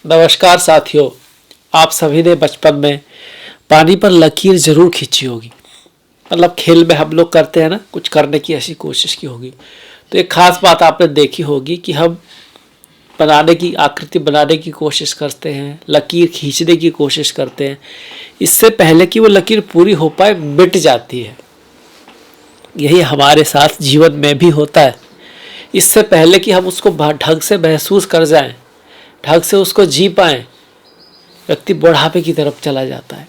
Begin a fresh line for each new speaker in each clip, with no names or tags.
नमस्कार साथियों, आप सभी ने बचपन में पानी पर लकीर जरूर खींची होगी। मतलब खेल में हम लोग करते हैं ना, कुछ करने की ऐसी कोशिश की होगी तो एक खास बात आपने देखी होगी कि हम बनाने की आकृति बनाने की कोशिश करते हैं, लकीर खींचने की कोशिश करते हैं। इससे पहले कि वो लकीर पूरी हो पाए मिट जाती है। यही हमारे साथ जीवन में भी होता है। इससे पहले कि हम उसको ढंग से महसूस कर जाएं, ढंग से उसको जी पाएं, व्यक्ति बुढ़ापे की तरफ चला जाता है।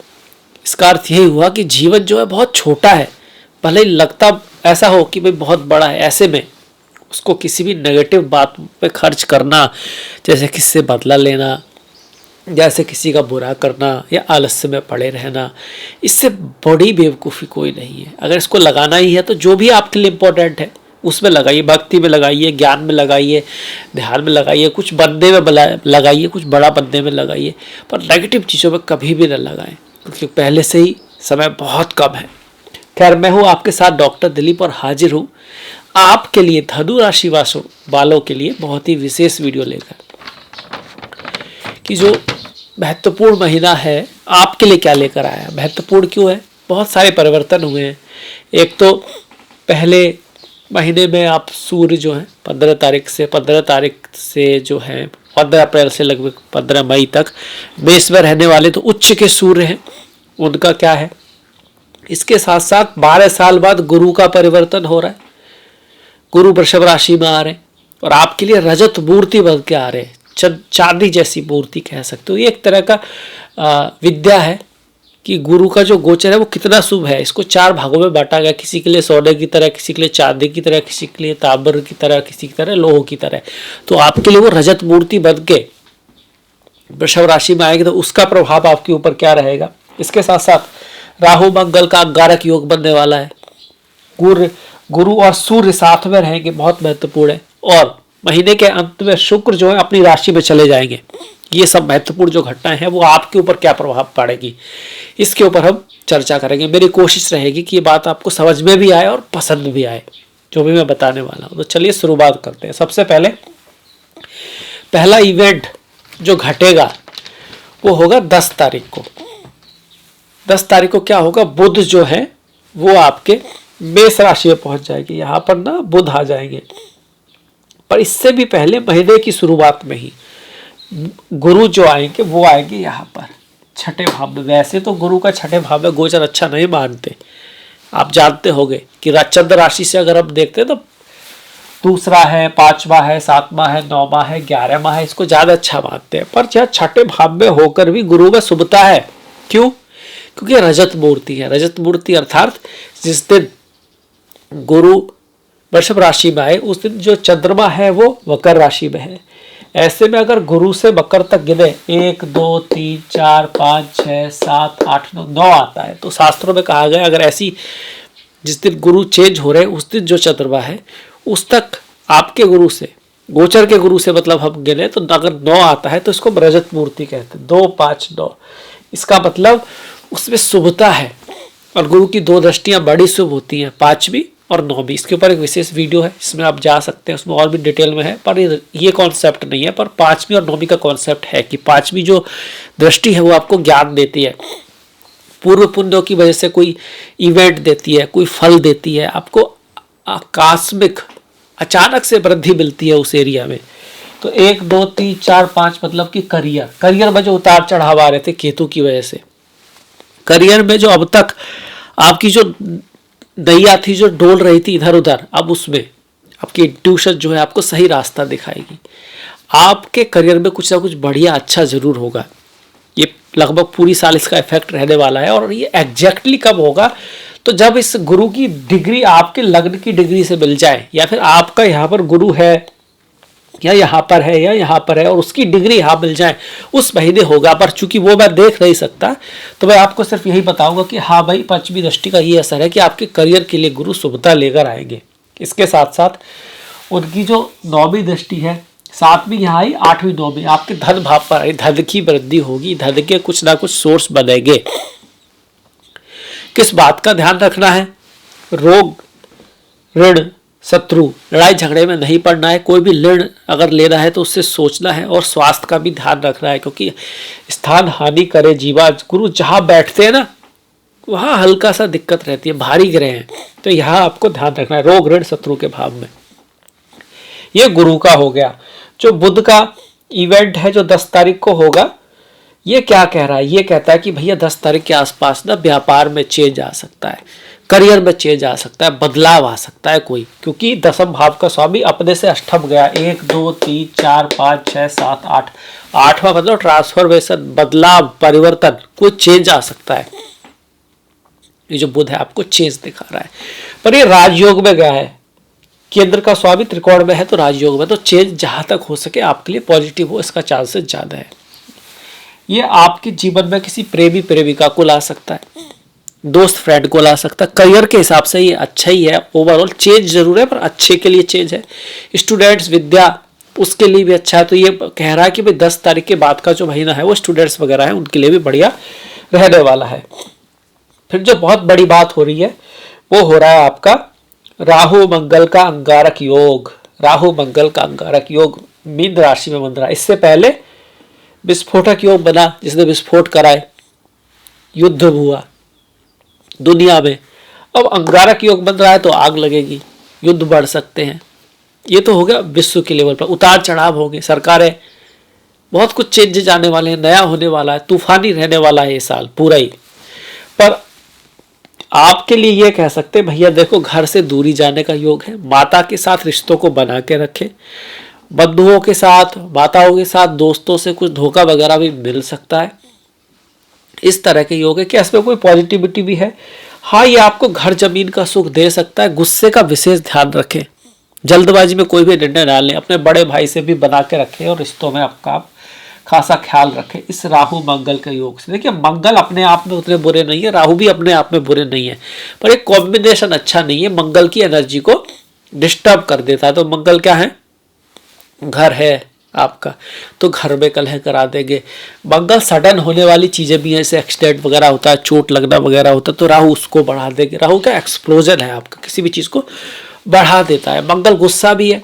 इसका अर्थ यही हुआ कि जीवन जो है बहुत छोटा है। भले ही लगता ऐसा हो कि भाई बहुत बड़ा है, ऐसे में उसको किसी भी नेगेटिव बात पे खर्च करना, जैसे किसी से बदला लेना, जैसे किसी का बुरा करना या आलस्य में पड़े रहना, इससे बड़ी बेवकूफ़ी कोई नहीं है। अगर इसको लगाना ही है तो जो भी आपके लिए इम्पोर्टेंट है उसमें लगाइए, भक्ति में लगाइए, ज्ञान में लगाइए, ध्यान में लगाइए, कुछ बनने में लगाइए, कुछ बड़ा बनने में लगाइए, पर नेगेटिव चीज़ों में कभी भी न लगाएं, क्योंकि पहले से ही समय बहुत कम है। खैर, मैं हूँ आपके साथ डॉक्टर दिलीप और हाजिर हूँ आपके लिए धनु राशि वालों के लिए बहुत ही विशेष वीडियो लेकर कि जो महत्वपूर्ण महीना है आपके लिए क्या लेकर आया। महत्वपूर्ण क्यों है? बहुत सारे परिवर्तन हुए हैं। एक तो पहले महीने में आप सूर्य जो है 15 तारीख से जो है 15 अप्रैल से लगभग 15 मई तक मेष में रहने वाले तो उच्च के सूर्य हैं, उनका क्या है। इसके साथ साथ 12 साल बाद गुरु का परिवर्तन हो रहा है। गुरु वृषभ राशि में आ रहे हैं और आपके लिए रजत मूर्ति बन के आ रहे हैं, चांदी जैसी मूर्ति कह सकते हो। ये एक तरह का विद्या है कि गुरु का जो गोचर है वो कितना शुभ है। इसको 4 भागों में बांटा गया, किसी के लिए सोने की तरह, किसी के लिए चांदी की तरह, किसी के लिए तांबर की तरह, किसी की तरह लोह की तरह। तो आपके लिए वो रजत मूर्ति बन के वृषभ राशि में आएगी तो उसका प्रभाव आपके ऊपर क्या रहेगा। इसके साथ साथ राहु मंगल का अंगारक योग बनने वाला है। गुरु और सूर्य साथ में रहेंगे, बहुत महत्वपूर्ण है। और महीने के अंत में शुक्र जो है अपनी राशि में चले जाएंगे। ये सब महत्वपूर्ण जो घटनाएं हैं वो आपके ऊपर क्या प्रभाव पड़ेगी, इसके ऊपर हम चर्चा करेंगे। मेरी कोशिश रहेगी कि ये बात आपको समझ में भी आए और पसंद भी आए, जो भी मैं बताने वाला हूँ। तो चलिए शुरुआत करते हैं। सबसे पहले पहला इवेंट जो घटेगा वो होगा 10 तारीख को। 10 तारीख को क्या होगा, बुध जो है वो आपके मेष राशि में पहुंच जाएगी। यहाँ पर ना बुध आ जाएंगे, पर इससे भी पहले महीने की शुरुआत में ही गुरु जो आएंगे वो आएंगे यहाँ पर छठे भाव में। वैसे तो गुरु का छठे भाव में गोचर अच्छा नहीं मानते, आप जानते होंगे कि चंद्र राशि से अगर हम देखते हैं तो दूसरा है, 5वां है, 7वां है, 9वां है, 11वां है, इसको ज्यादा अच्छा मानते हैं। पर यह छठे भाव में होकर भी गुरु में शुभता है। क्यों? क्योंकि रजत मूर्ति है। रजत मूर्ति अर्थात जिस दिन गुरु वृषभ राशि में आए उस दिन जो चंद्रमा है वो मकर राशि में है। ऐसे में अगर गुरु से मकर तक गिने 1 2 3 4 5 6 7 8 9 आता है, तो शास्त्रों में कहा गया अगर ऐसी जिस दिन गुरु चेंज हो रहे हैं उस दिन जो चंद्रमा है उस तक आपके गुरु से, गोचर के गुरु से मतलब हम गिने तो अगर 9 आता है तो इसको रजत मूर्ति कहते हैं। 2 5 9, इसका मतलब उसमें शुभता है। और गुरु की 2 दृष्टियां बड़ी शुभ होती हैं, 5वीं और 9वीं। इसके ऊपर एक विशेष वीडियो है, इसमें आप जा सकते हैं, उसमें और भी डिटेल में है। पर ये कॉन्सेप्ट नहीं है, पर 5वीं और 9वीं का कॉन्सेप्ट है कि 5वीं जो दृष्टि है वो आपको ज्ञान देती है, पूर्व पुण्यों की वजह से कोई इवेंट देती है, कोई फल देती है, आपको आकस्मिक अचानक से वृद्धि मिलती है उस एरिया में। तो 1 2 3 4 5 मतलब कि करियर में जो उतार चढ़ाव आ रहे थे केतु की वजह से, करियर में जो अब तक आपकी जो नैया थी जो डोल रही थी इधर उधर, अब उसमें आपकी इंट्यूशन जो है आपको सही रास्ता दिखाएगी। आपके करियर में कुछ ना कुछ बढ़िया अच्छा जरूर होगा। ये लगभग पूरी साल इसका इफेक्ट रहने वाला है। और ये एग्जैक्टली कब होगा, तो जब इस गुरु की डिग्री आपके लग्न की डिग्री से मिल जाए, या फिर आपका यहाँ पर गुरु है या यहाँ पर है या यहाँ पर है और उसकी डिग्री यहाँ मिल जाए, उस महीने होगा। पर चूंकि वो मैं देख नहीं सकता तो मैं आपको सिर्फ यही बताऊंगा कि हाँ भाई 5वीं दृष्टि का ये असर है कि आपके करियर के लिए गुरु शुभता लेकर आएंगे। इसके साथ साथ उनकी जो 9वीं दृष्टि है, 7वीं यहाँ आई, 8वीं 9वीं आपके धन भाव पर आई, धन की वृद्धि होगी, धन के कुछ ना कुछ सोर्स बनेंगे। किस बात का ध्यान रखना है? रोग, ऋण, शत्रु, लड़ाई झगड़े में नहीं पड़ना है। कोई भी निर्णय अगर लेना है तो उससे सोचना है और स्वास्थ्य का भी ध्यान रखना है, क्योंकि स्थान हानि करे जीवा। गुरु जहां बैठते हैं ना वहां हल्का सा दिक्कत रहती है, भारी ग्रह हैं, तो यहाँ आपको ध्यान रखना है। रोग ऋण शत्रु के भाव में, ये गुरु का हो गया। जो बुध का इवेंट है जो 10 तारीख को होगा, ये क्या कह रहा है? ये कहता है कि भैया 10 तारीख के आसपास ना व्यापार में चेंज आ सकता है, करियर में चेंज आ सकता है, बदलाव आ सकता है कोई, क्योंकि 10वें भाव का स्वामी अपने से अष्टम गया। 1 2 3 4 5 6 7 8, 8वां मतलब ट्रांसफॉर्मेशन, बदलाव, परिवर्तन, कोई चेंज आ सकता है। ये जो बुध है आपको चेंज दिखा रहा है, पर ये राजयोग में गया है, केंद्र का स्वामी त्रिकोण में है तो राजयोग में, तो चेंज जहां तक हो सके आपके लिए पॉजिटिव हो, इसका चांसेस ज्यादा है। ये आपके जीवन में किसी प्रेमी प्रेमिका को ला सकता है, दोस्त फ्रेंड को ला सकता है। करियर के हिसाब से ये अच्छा ही है, ओवरऑल चेंज जरूर है पर अच्छे के लिए चेंज है। स्टूडेंट्स, विद्या, उसके लिए भी अच्छा है। तो ये कह रहा है कि भाई 10 तारीख के बाद का जो महीना है वो स्टूडेंट्स वगैरह है उनके लिए भी बढ़िया रहने वाला है। फिर जो बहुत बड़ी बात हो रही है वो हो रहा है आपका राहु मंगल का अंगारक योग। राहु मंगल का अंगारक योग मीन राशि में बन रहा है। इससे पहले विस्फोटक योग बना जिसने विस्फोट कराए, युद्ध हुआ दुनिया में। अब अंगारक योग बन रहा है तो आग लगेगी, युद्ध बढ़ सकते हैं। ये तो हो गया विश्व के लेवल पर, उतार चढ़ाव होंगे, सरकारें, बहुत कुछ चेंजेज आने वाले हैं, नया होने वाला है, तूफानी रहने वाला है ये साल पूरा ही। पर आपके लिए ये कह सकते हैं भैया देखो घर से दूरी जाने का योग है। माता के साथ रिश्तों को बना के रखें, बंधुओं के साथ, माताओं के साथ, दोस्तों से कुछ धोखा वगैरह भी मिल सकता है। इस तरह के योग है कि इसमें कोई पॉजिटिविटी भी है। हाँ, ये आपको घर जमीन का सुख दे सकता है। गुस्से का विशेष ध्यान रखें, जल्दबाजी में कोई भी निर्णय ना लें, अपने बड़े भाई से भी बना के रखें और रिश्तों में आपका खासा ख्याल रखें इस राहु मंगल के योग से। देखिए मंगल अपने आप में उतने बुरे नहीं है, राहु भी अपने आप में बुरे नहीं है, पर एक कॉम्बिनेशन अच्छा नहीं है, मंगल की एनर्जी को डिस्टर्ब कर देता है। तो मंगल क्या है? घर है आपका, तो घर में कलह करा देंगे। मंगल सडन होने वाली चीजें भी हैं, जैसे एक्सीडेंट वगैरह होता है, चोट लगना वगैरह होता है, तो राहु उसको बढ़ा देंगे। राहु का एक्सप्लोजन है, आपका किसी भी चीज को बढ़ा देता है। मंगल गुस्सा भी है,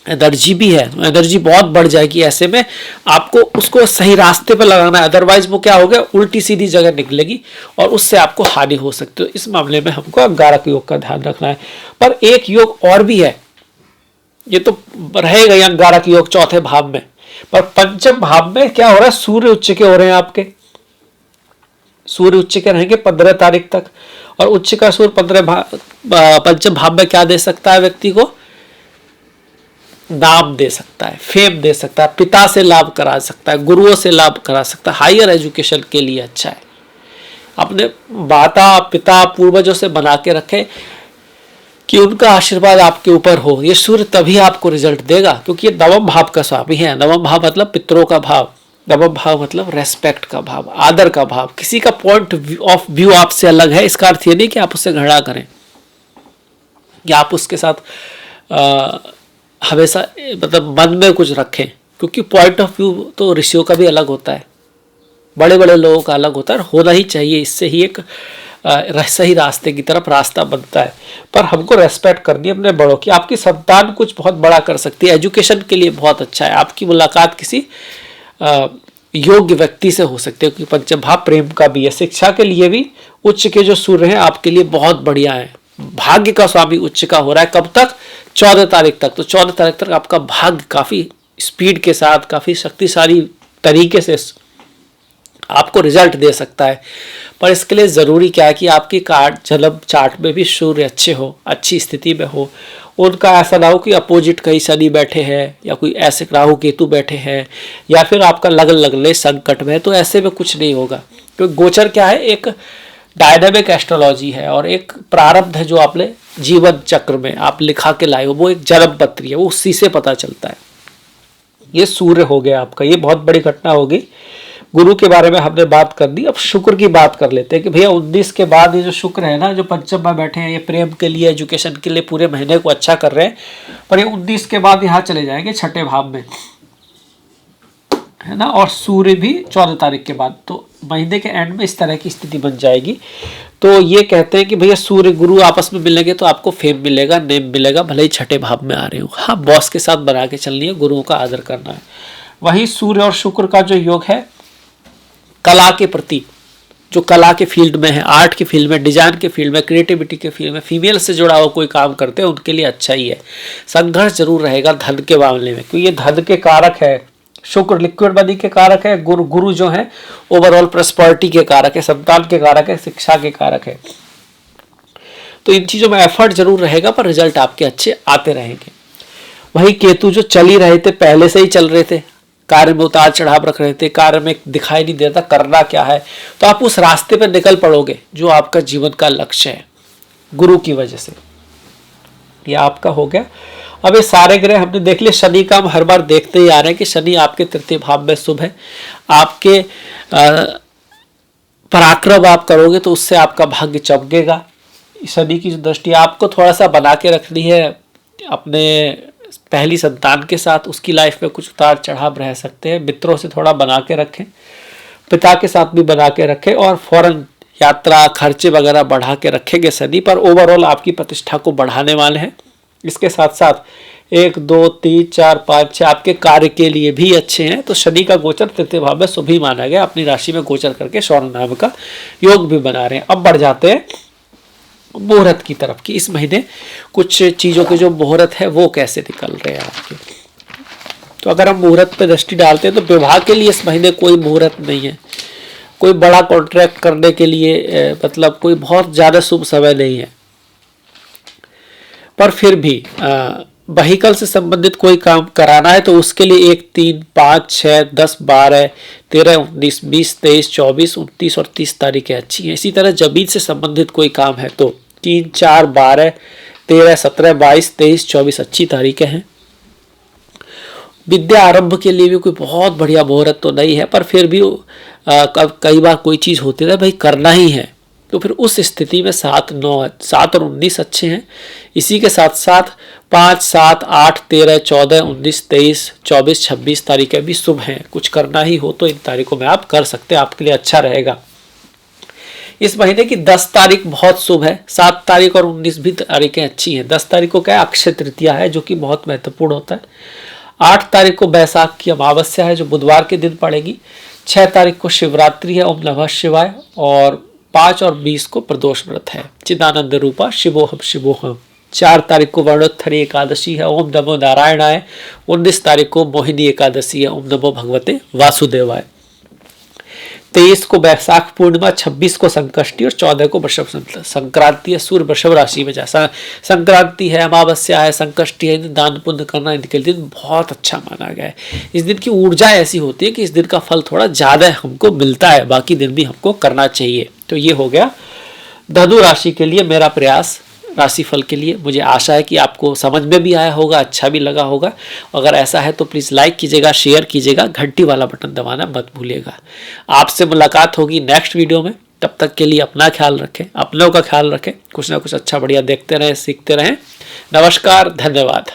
एनर्जी भी है, एनर्जी बहुत बढ़ जाएगी। ऐसे में आपको उसको सही रास्ते पर लगाना है, अदरवाइज वो क्या हो गया, उल्टी सीधी जगह निकलेगी और उससे आपको हानि हो सकती है। तो इस मामले में हमको अंगारक योग का ध्यान रखना है। पर एक योग और भी है, ये तो रहेगा ही अंगारक योग चौथे भाव में, पर पंचम भाव में क्या हो रहा है, सूर्य उच्च के हो रहे हैं आपके। सूर्य उच्च के रहेंगे 15 तारीख तक, और उच्च का सूर्य पंचम भाव में क्या दे सकता है व्यक्ति को? नाम दे सकता है, फेम दे सकता है, पिता से लाभ करा सकता है, गुरुओं से लाभ करा सकता है, हायर एजुकेशन के लिए अच्छा है। अपने माता पिता पूर्वजों से बना के रखें कि उनका आशीर्वाद आपके ऊपर हो। ये सूर्य तभी आपको रिजल्ट देगा क्योंकि ये नवम भाव का स्वामी है। नवम भाव मतलब पितरों का भाव, नवम भाव मतलब रेस्पेक्ट का भाव, आदर का भाव। किसी का पॉइंट ऑफ व्यू आपसे अलग है, इसका अर्थ ये नहीं कि आप उससे घृणा करें या आप उसके साथ हमेशा मतलब मन में कुछ रखें, क्योंकि पॉइंट ऑफ व्यू तो ऋषियों का भी अलग होता है, बड़े बड़े लोगों का अलग होता है, होना ही चाहिए। इससे ही एक सही रास्ते की तरफ रास्ता बनता है। पर हमको रेस्पेक्ट करनी है अपने बड़ों की। आपकी संतान कुछ बहुत बड़ा कर सकती है, एजुकेशन के लिए बहुत अच्छा है। आपकी मुलाकात किसी योग्य व्यक्ति से हो सकती है, क्योंकि पंचम भाव प्रेम का भी है। शिक्षा के लिए भी उच्च के जो सूर्य हैं आपके लिए बहुत बढ़िया है। भाग्य का स्वामी उच्च का हो रहा है, कब तक? 14 तारीख तक। तो 14 तारीख तक आपका भाग्य काफी स्पीड के साथ, काफी शक्तिशाली तरीके से आपको रिजल्ट दे सकता है। पर इसके लिए जरूरी क्या है कि आपकी कार्ड जन्म चार्ट में भी सूर्य अच्छे हो, अच्छी स्थिति में हो। उनका ऐसा ना हो कि अपोजिट कहीं शनि बैठे हैं या कोई ऐसे राहु केतु बैठे हैं या फिर आपका लगन लगने संकट में है, तो ऐसे में कुछ नहीं होगा। क्योंकि गोचर क्या है, एक डायनामिक एस्ट्रोलॉजी है और एक प्रारब्ध है जो आपने जीवन चक्र में आप लिखा के लाए हो, वो एक जन्म पत्री है, वो उसी से पता चलता है। ये सूर्य हो गया आपका, ये बहुत बड़ी घटना होगी। गुरु के बारे में हमने बात कर दी, अब शुक्र की बात कर लेते हैं कि भैया 19 के बाद ये जो शुक्र है ना, जो पंचम में बैठे हैं, ये प्रेम के लिए, एजुकेशन के लिए पूरे महीने को अच्छा कर रहे हैं। पर ये 19 के बाद यहाँ चले जाएंगे छठे भाव में, है ना, और सूर्य भी 14 तारीख के बाद। तो महीने के एंड में इस तरह की स्थिति बन जाएगी। तो ये कहते हैं कि भैया सूर्य गुरु आपस में मिलेंगे तो आपको फेम मिलेगा, नेम मिलेगा, भले ही छठे भाव में आ रहे हो। हाँ, बॉस के साथ बना के चलनी है, गुरुओं का आदर करना है। वही सूर्य और शुक्र का जो योग है कला के प्रति, जो कला के फील्ड में है, आर्ट के फील्ड में, डिजाइन के फील्ड में, क्रिएटिविटी के फील्ड में, फीमेल से जुड़ा हुआ कोई काम करते हैं उनके लिए अच्छा ही है। संघर्ष जरूर रहेगा धन के मामले में, क्योंकि ये धन के कारक है। शुक्र लिक्विड मनी के कारक है, गुरु जो है ओवरऑल प्रॉस्पेरिटी के कारक है, संतान के कारक है, शिक्षा के कारक है। तो इन चीजों में एफर्ट जरूर रहेगा, पर रिजल्ट आपके अच्छे आते रहेंगे। वही केतु जो चल ही रहे थे, पहले से ही चल रहे थे, कार्य में उतार चढ़ाव रख रहे थे, कार्य में दिखाई नहीं देता करना क्या है, तो आप उस रास्ते पर निकल पड़ोगे जो आपका जीवन का लक्ष्य है गुरु की वजह से। ये आपका हो गया। अब ये सारे ग्रह हमने देख लिए। शनि का हम हर बार देखते ही आ रहे हैं कि शनि आपके तृतीय भाव में शुभ है। आपके पराक्रम आप करोगे तो उससे आपका भाग्य चमकेगा। शनि की जो दृष्टि आपको थोड़ा सा बना के रखनी है अपने पहली संतान के साथ, उसकी लाइफ में कुछ उतार चढ़ाव रह सकते हैं, मित्रों से थोड़ा बना के रखें, पिता के साथ भी बना के रखें, और फौरन यात्रा खर्चे वगैरह बढ़ा के रखेंगे शनि, पर ओवरऑल आपकी प्रतिष्ठा को बढ़ाने वाले हैं। इसके साथ साथ 1 2 3 4 5 6 आपके कार्य के लिए भी अच्छे हैं। तो शनि का गोचर तृतीय भाव में शुभ ही माना गया, अपनी राशि में गोचर करके स्वर्ण नाम का योग भी बना रहे हैं। अब बढ़ जाते हैं मुहूर्त की तरफ कि इस महीने कुछ चीजों के जो मुहूर्त है वो कैसे निकल रहे हैं आपके। तो अगर हम मुहूर्त पे दृष्टि डालते हैं तो विवाह के लिए इस महीने कोई मुहूर्त नहीं है, कोई बड़ा कॉन्ट्रैक्ट करने के लिए मतलब कोई बहुत ज्यादा शुभ समय नहीं है। पर फिर भी व्हीकल से संबंधित कोई काम कराना है तो उसके लिए 1 3 5 6 10 12 13 19 20 23 24 29 और 30 तारीखें अच्छी हैं। इसी तरह जमीन से संबंधित कोई काम है तो 3 4 12 13 17 22 23 24 अच्छी तारीखें हैं। विद्या आरंभ के लिए भी कोई बहुत बढ़िया मुहूर्त तो नहीं है, पर फिर भी कई बार कोई चीज़ होती है भाई करना ही है, तो फिर उस स्थिति में 7 9 7 और 19 अच्छे हैं। इसी के साथ साथ 5 7 8 13 14 19 23 24 26 तारीखें भी शुभ हैं। कुछ करना ही हो तो इन तारीखों में आप कर सकते हैं, आपके लिए अच्छा रहेगा। इस महीने की 10 तारीख बहुत शुभ है, 7 तारीख और 19 भी तारीखें अच्छी हैं। 10 तारीख को क्या है, अक्षय तृतीया है जो कि बहुत महत्वपूर्ण होता है। 8 तारीख को बैसाख की अमावस्या है जो बुधवार के दिन पड़ेगी। 6 तारीख को शिवरात्रि है, ओम नमः शिवाय, और 5 और 20 को प्रदोष व्रत है, चिदानंद रूपा शिवोहम शिवोहम। 4 तारीख को वर्णोत्तरी एकादशी है, ओम नमो नारायणाय। 19 तारीख को मोहिनी एकादशी है, ओम नमो भगवते वासुदेवाय। 23 को बैसाख पूर्णिमा, 26 को संकष्टी और 14 को वृषभ संक्रांति है। सूर्य वृषभ राशि में जाए, संक्रांति है, अमावस्या है, संकष्टी है, दान पुण्य करना इनके दिन बहुत अच्छा माना गया है। इस दिन की ऊर्जा ऐसी होती है कि इस दिन का फल थोड़ा ज्यादा हमको मिलता है, बाकी दिन भी हमको करना चाहिए। तो ये हो गया धनु राशि के लिए मेरा प्रयास राशिफल के लिए। मुझे आशा है कि आपको समझ में भी आया होगा, अच्छा भी लगा होगा। अगर ऐसा है तो प्लीज़ लाइक कीजिएगा, शेयर कीजिएगा, घंटी वाला बटन दबाना मत भूलिएगा। आपसे मुलाकात होगी नेक्स्ट वीडियो में। तब तक के लिए अपना ख्याल रखें, अपनों का ख्याल रखें, कुछ ना कुछ अच्छा बढ़िया देखते रहें, सीखते रहें। नमस्कार, धन्यवाद।